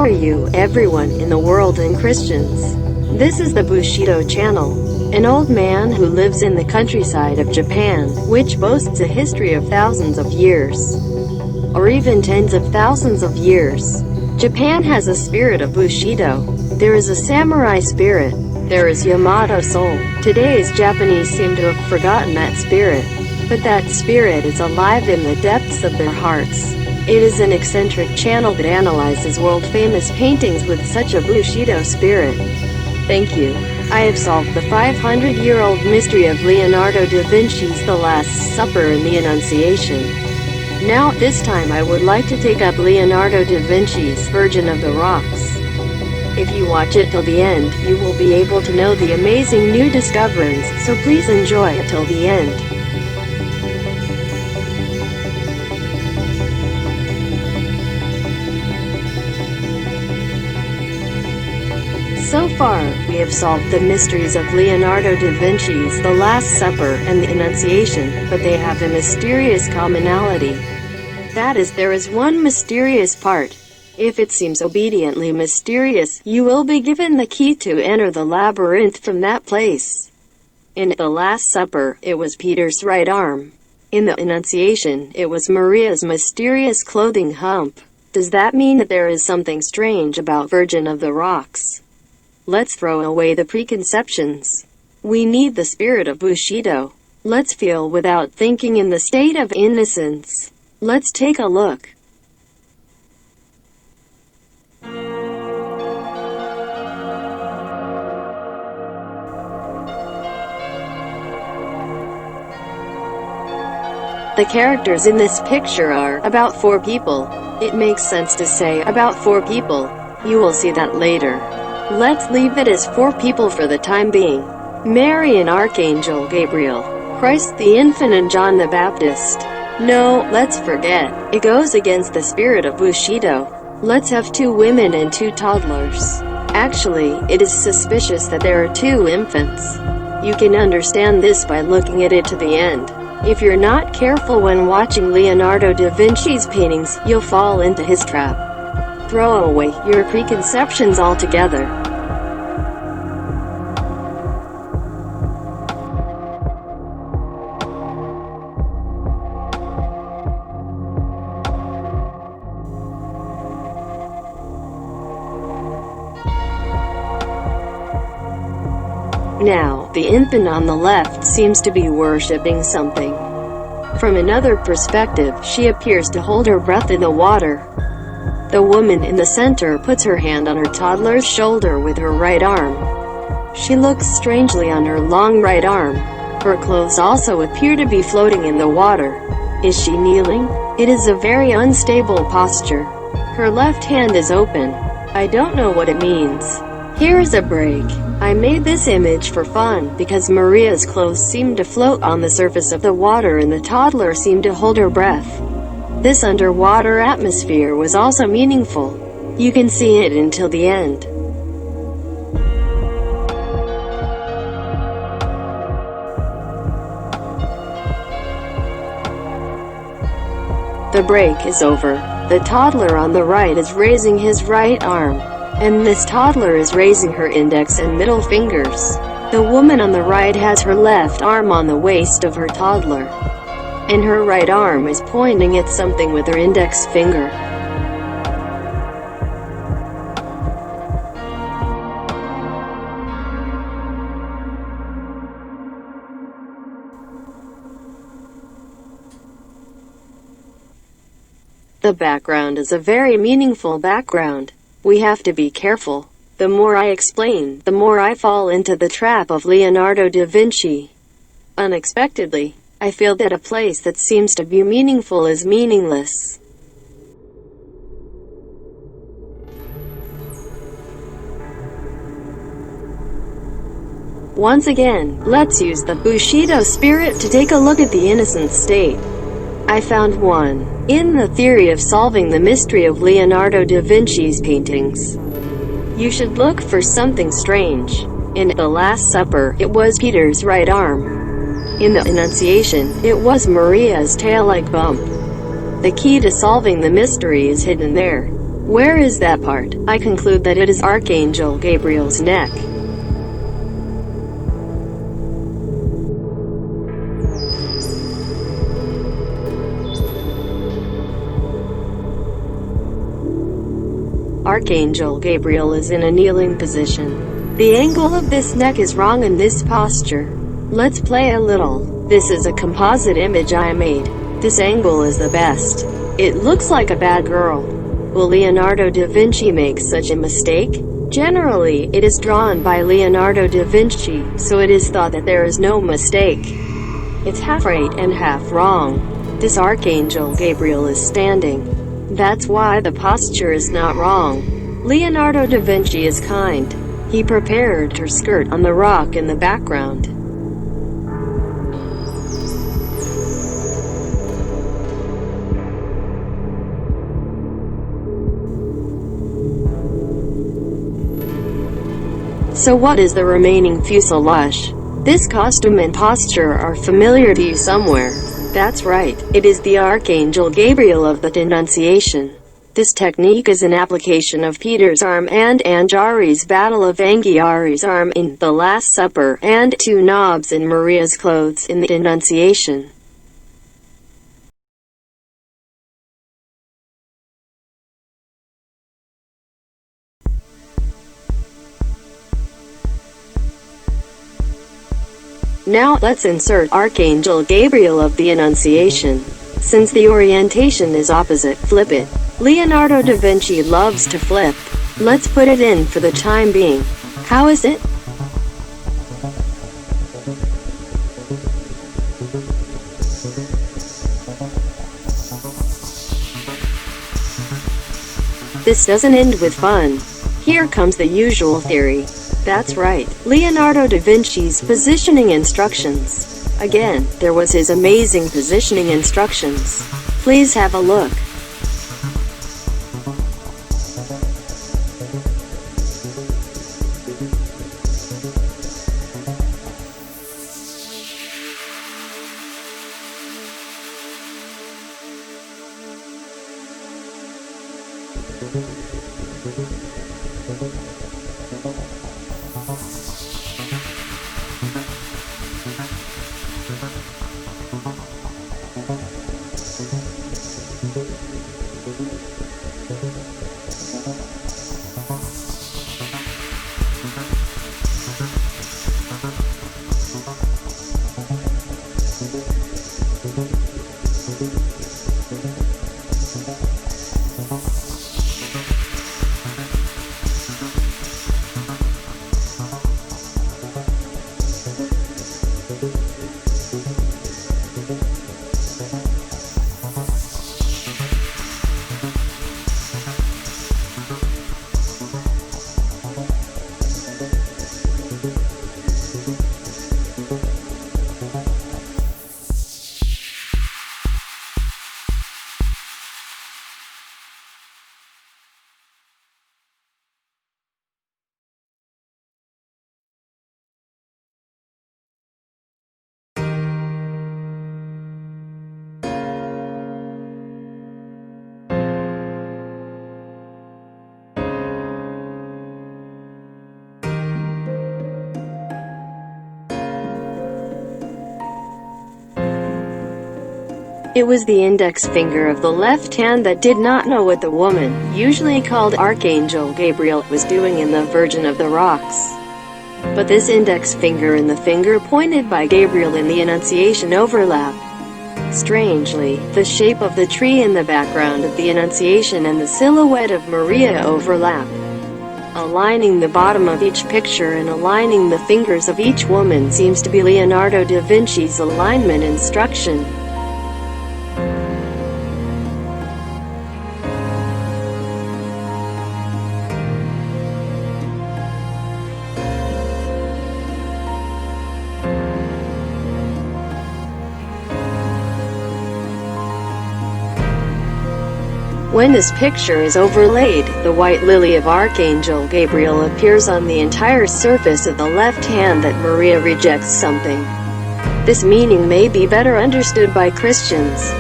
are you, everyone in the world and Christians? This is the Bushido channel. An old man who lives in the countryside of Japan, which boasts a history of thousands of years, or even tens of thousands of years. Japan has a spirit of Bushido. There is a samurai spirit. There is Yamato soul. Today's Japanese seem to have forgotten that spirit. But that spirit is alive in the depths of their hearts. It is an eccentric channel that analyzes world-famous paintings with such a Bushido spirit. Thank you. I have solved the 500-year-old mystery of Leonardo da Vinci's The Last Supper and the Annunciation. Now, this time I would like to take up Leonardo da Vinci's Virgin of the Rocks. If you watch it till the end, you will be able to know the amazing new discoveries, so please enjoy it till the end. So far, we have solved the mysteries of Leonardo da Vinci's The Last Supper and the Annunciation, but they have a mysterious commonality. That is, there is one mysterious part. If it seems obediently mysterious, you will be given the key to enter the labyrinth from that place. In The Last Supper, it was Peter's right arm. In the Annunciation, it was Maria's mysterious clothing hump. Does that mean that there is something strange about Virgin of the Rocks? Let's throw away the preconceptions. We need the spirit of Bushido. Let's feel without thinking in the state of innocence. Let's take a look. The characters in this picture are about 4 people. It makes sense to say about 4 people. You will see that later. Let's leave it as 4 people for the time being. Mary and Archangel Gabriel, Christ the Infant and John the Baptist. No, let's forget. It goes against the spirit of Bushido. Let's have 2 women and 2 toddlers. Actually, it is suspicious that there are 2 infants. You can understand this by looking at it to the end. If you're not careful when watching Leonardo da Vinci's paintings, you'll fall into his trap. Throw away your preconceptions altogether. Now, the infant on the left seems to be worshipping something. From another perspective, she appears to hold her breath in the water. The woman in the center puts her hand on her toddler's shoulder with her right arm. She looks strangely on her long right arm. Her clothes also appear to be floating in the water. Is she kneeling? It is a very unstable posture. Her left hand is open. I don't know what it means. Here is a break. I made this image for fun because Maria's clothes seemed to float on the surface of the water and the toddler seemed to hold her breath. This underwater atmosphere was also meaningful. You can see it until the end. The break is over. The toddler on the right is raising his right arm, and this toddler is raising her index and middle fingers. The woman on the right has her left arm on the waist of her toddler, and her right arm is pointing at something with her index finger. The background is a very meaningful background. We have to be careful. The more I explain, the more I fall into the trap of Leonardo da Vinci. Unexpectedly, I feel that a place that seems to be meaningful is meaningless. Once again, let's use the Bushido spirit to take a look at the innocent state. I found one. In the theory of solving the mystery of Leonardo da Vinci's paintings, you should look for something strange. In The Last Supper, it was Peter's right arm. In the Annunciation, it was Maria's tail-like bump. The key to solving the mystery is hidden there. Where is that part? I conclude that it is Archangel Gabriel's neck. Archangel Gabriel is in a kneeling position. The angle of this neck is wrong in this posture. Let's play a little. This is a composite image I made. This angle is the best. It looks like a bad girl. Will Leonardo da Vinci make such a mistake? Generally, it is drawn by Leonardo da Vinci, so it is thought that there is no mistake. It's half right and half wrong. This Archangel Gabriel is standing. That's why the posture is not wrong. Leonardo da Vinci is kind. He prepared her skirt on the rock in the background. So what is the remaining fuselage? This costume and posture are familiar to you somewhere. That's right, it is the Archangel Gabriel of the Annunciation. This technique is an application of Peter's arm and Anghiari's Battle of Anghiari's arm in The Last Supper and two knobs in Maria's clothes in the Annunciation. Now let's insert Archangel Gabriel of the Annunciation. Since the orientation is opposite, flip it. Leonardo da Vinci loves to flip. Let's put it in for the time being. How is it? This doesn't end with fun. Here comes the usual theory. That's right, Leonardo da Vinci's positioning instructions. Again, there was his amazing positioning instructions. Please have a look. It was the index finger of the left hand that did not know what the woman, usually called Archangel Gabriel, was doing in the Virgin of the Rocks. But this index finger and the finger pointed by Gabriel in the Annunciation overlap. Strangely, the shape of the tree in the background of the Annunciation and the silhouette of Maria overlap. Aligning the bottom of each picture and aligning the fingers of each woman seems to be Leonardo da Vinci's alignment instruction. When this picture is overlaid, the white lily of Archangel Gabriel appears on the entire surface of the left hand that Maria rejects something. This meaning may be better understood by Christians.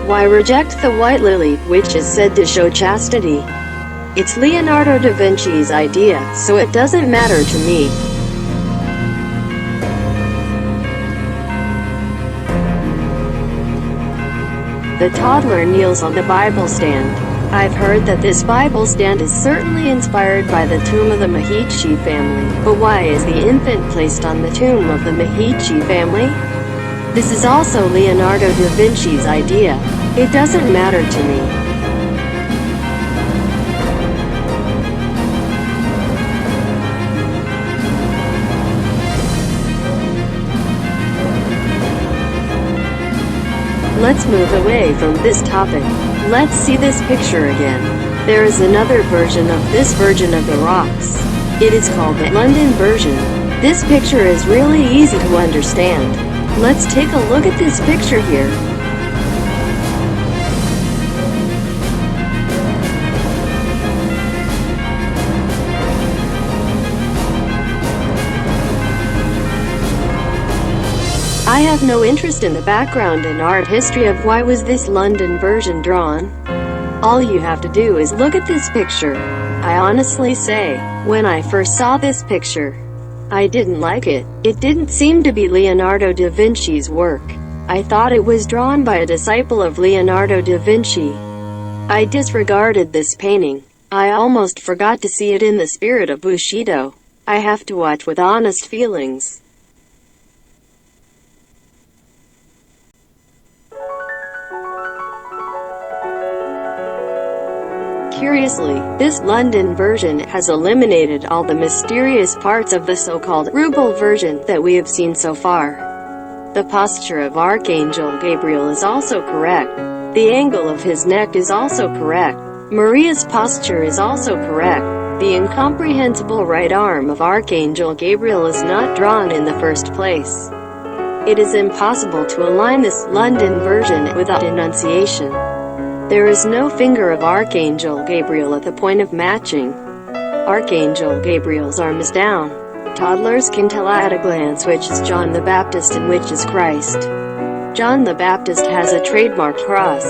Why reject the white lily, which is said to show chastity? It's Leonardo da Vinci's idea, so it doesn't matter to me. The toddler kneels on the Bible stand. I've heard that this Bible stand is certainly inspired by the tomb of the Medici family. But why is the infant placed on the tomb of the Medici family? This is also Leonardo da Vinci's idea. It doesn't matter to me. Let's move away from this topic. Let's see this picture again. There is another version of this version of the rocks. It is called the London version. This picture is really easy to understand. Let's take a look at this picture here. I have no interest in the background and art history of why was this London version drawn. All you have to do is look at this picture. I honestly say, when I first saw this picture, I didn't like it. It didn't seem to be Leonardo da Vinci's work. I thought it was drawn by a disciple of Leonardo da Vinci. I disregarded this painting. I almost forgot to see it in the spirit of Bushido. I have to watch with honest feelings. Curiously, this London version has eliminated all the mysterious parts of the so-called ruble version that we have seen so far. The posture of Archangel Gabriel is also correct. The angle of his neck is also correct. Maria's posture is also correct. The incomprehensible right arm of Archangel Gabriel is not drawn in the first place. It is impossible to align this London version without Annunciation. There is no finger of Archangel Gabriel at the point of matching. Archangel Gabriel's arm is down. Toddlers can tell at a glance which is John the Baptist and which is Christ. John the Baptist has a trademark cross.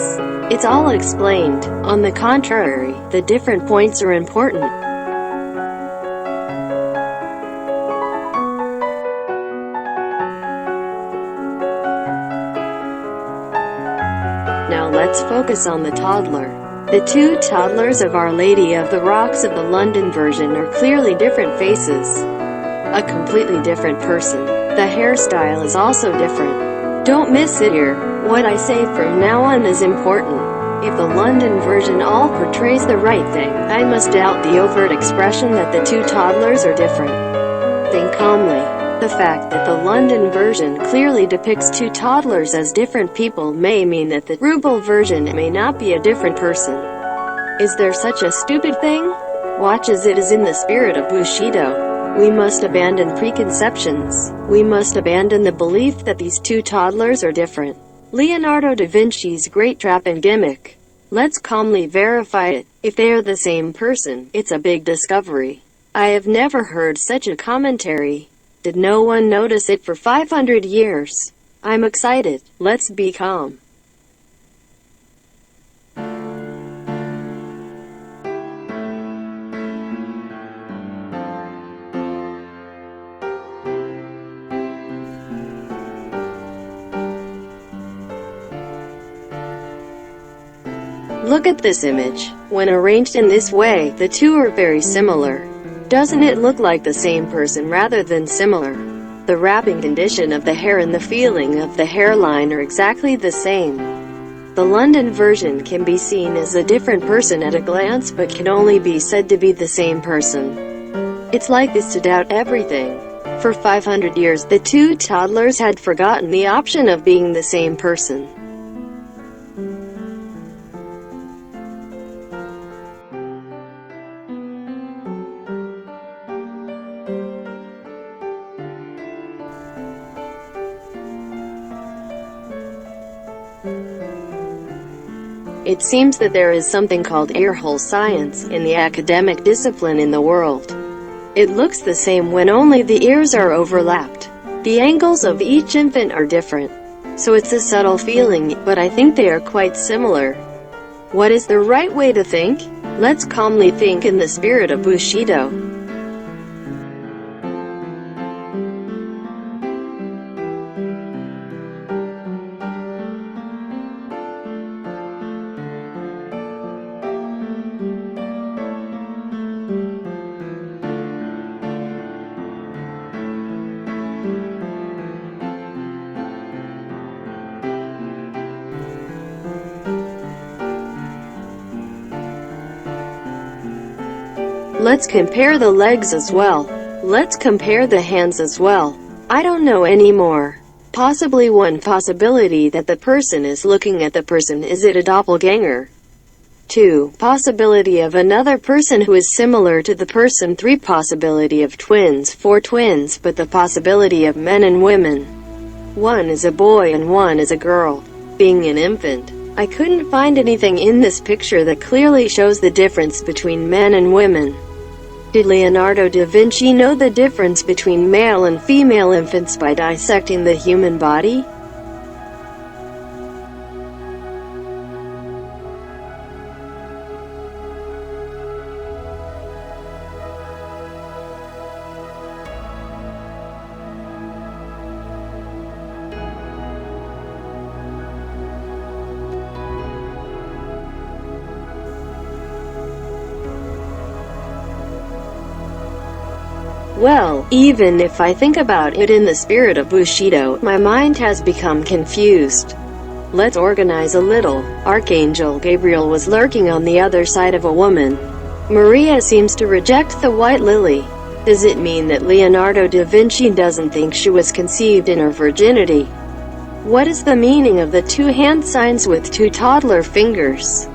It's all explained. On the contrary, the different points are important. Now let's focus on the toddler. The two toddlers of Our Lady of the Rocks of the London version are clearly different faces. A completely different person. The hairstyle is also different. Don't miss it here. What I say from now on is important. If the London version all portrays the right thing, I must doubt the overt expression that the two toddlers are different. Think calmly. The fact that the London version clearly depicts two toddlers as different people may mean that the ruble version may not be a different person. Is there such a stupid thing? Watch as it is in the spirit of Bushido. We must abandon preconceptions. We must abandon the belief that these two toddlers are different. Leonardo da Vinci's great trap and gimmick. Let's calmly verify it. If they are the same person, it's a big discovery. I have never heard such a commentary. Did no one notice it for 500 years? I'm excited. Let's be calm. Look at this image. When arranged in this way, the two are very similar. Doesn't it look like the same person rather than similar? The wrapping condition of the hair and the feeling of the hairline are exactly the same. The London version can be seen as a different person at a glance but can only be said to be the same person. It's like this to doubt everything. For 500 years the two toddlers had forgotten the option of being the same person. It seems that there is something called earhole science in the academic discipline in the world. It looks the same when only the ears are overlapped. The angles of each infant are different. So it's a subtle feeling, but I think they are quite similar. What is the right way to think? Let's calmly think in the spirit of Bushido. Let's compare the legs as well. Let's compare the hands as well. I don't know anymore. Possibly one possibility that the person is looking at the person. Is it a doppelganger? 2. Possibility of another person who is similar to the person. 3. Possibility of twins. 4. Twins, but the possibility of men and women. One is a boy and one is a girl. Being an infant. I couldn't find anything in this picture that clearly shows the difference between men and women. Did Leonardo da Vinci know the difference between male and female infants by dissecting the human body? Well, even if I think about it in the spirit of Bushido, my mind has become confused. Let's organize a little. Archangel Gabriel was lurking on the other side of a woman. Maria seems to reject the white lily. Does it mean that Leonardo da Vinci doesn't think she was conceived in her virginity? What is the meaning of the two hand signs with two toddler fingers?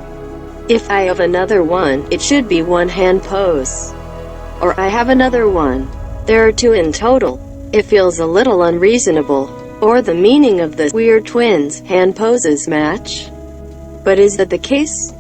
If I have another one, it should be one hand pose. Or I have another one. There are two in total. It feels a little unreasonable. Or the meaning of the weird twins hand poses match. But is that the case?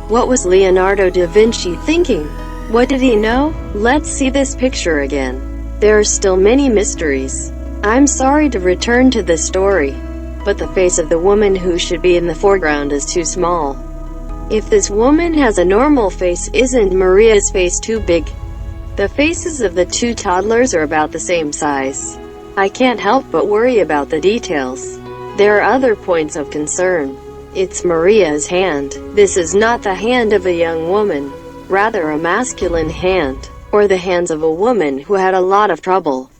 What was Leonardo da Vinci thinking? What did he know? Let's see this picture again. There are still many mysteries. I'm sorry to return to this story, but the face of the woman who should be in the foreground is too small. If this woman has a normal face, isn't Maria's face too big? The faces of the two toddlers are about the same size. I can't help but worry about the details. There are other points of concern. It's Maria's hand. This is not the hand of a young woman, rather a masculine hand, or the hands of a woman who had a lot of trouble.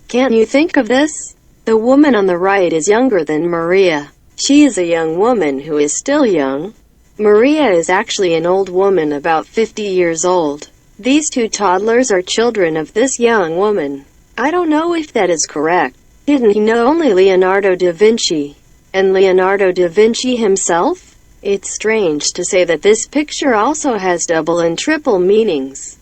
Can't you think of this? The woman on the right is younger than Maria. She is a young woman who is still young. Maria is actually an old woman about 50 years old. These two toddlers are children of this young woman. I don't know if that is correct. Didn't he know only Leonardo da Vinci? And Leonardo da Vinci himself? It's strange to say that this picture also has double and triple meanings.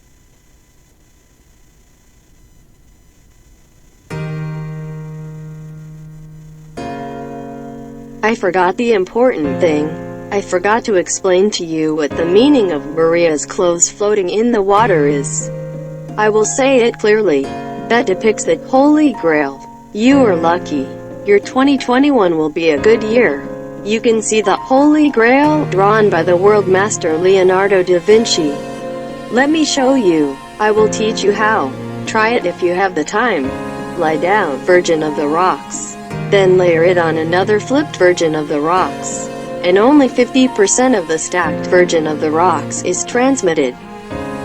I forgot the important thing. I forgot to explain to you what the meaning of Maria's clothes floating in the water is. I will say it clearly. That depicts the Holy Grail. You are lucky. Your 2021 will be a good year. You can see the Holy Grail drawn by the world master Leonardo da Vinci. Let me show you. I will teach you how. Try it if you have the time. Lie down, Virgin of the Rocks. Then layer it on another flipped Virgin of the Rocks. And only 50% of the stacked Virgin of the Rocks is transmitted.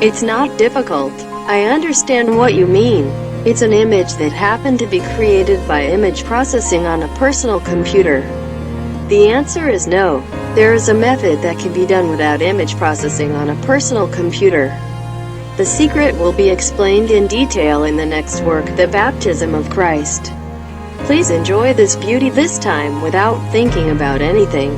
It's not difficult. I understand what you mean. It's an image that happened to be created by image processing on a personal computer. The answer is no. There is a method that can be done without image processing on a personal computer. The secret will be explained in detail in the next work, The Baptism of Christ. Please enjoy this beauty this time without thinking about anything.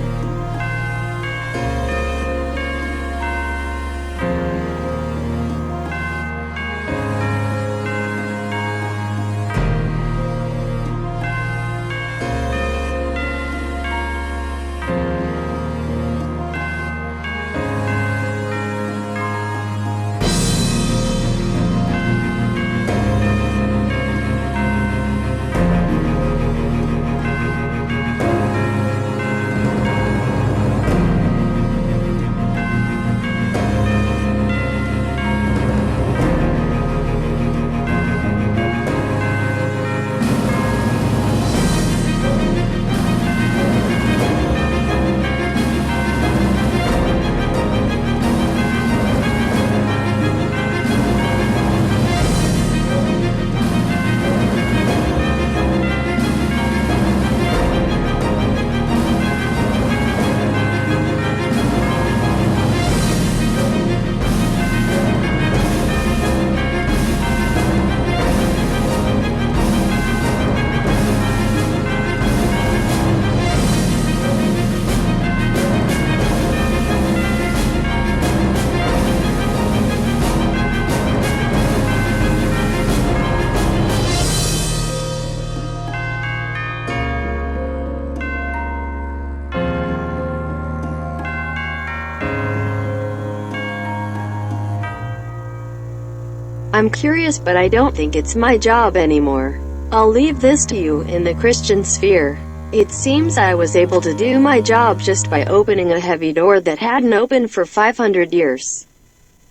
I'm curious, but I don't think it's my job anymore. I'll leave this to you in the Christian sphere. It seems I was able to do my job just by opening a heavy door that hadn't opened for 500 years.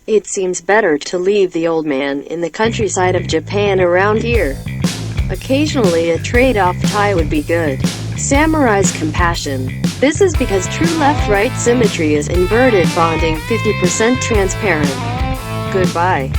It seems better to leave the old man in the countryside of Japan around here. Occasionally a trade-off tie would be good. Samurai's compassion. This is because true left-right symmetry is inverted bonding, 50% transparent. Goodbye.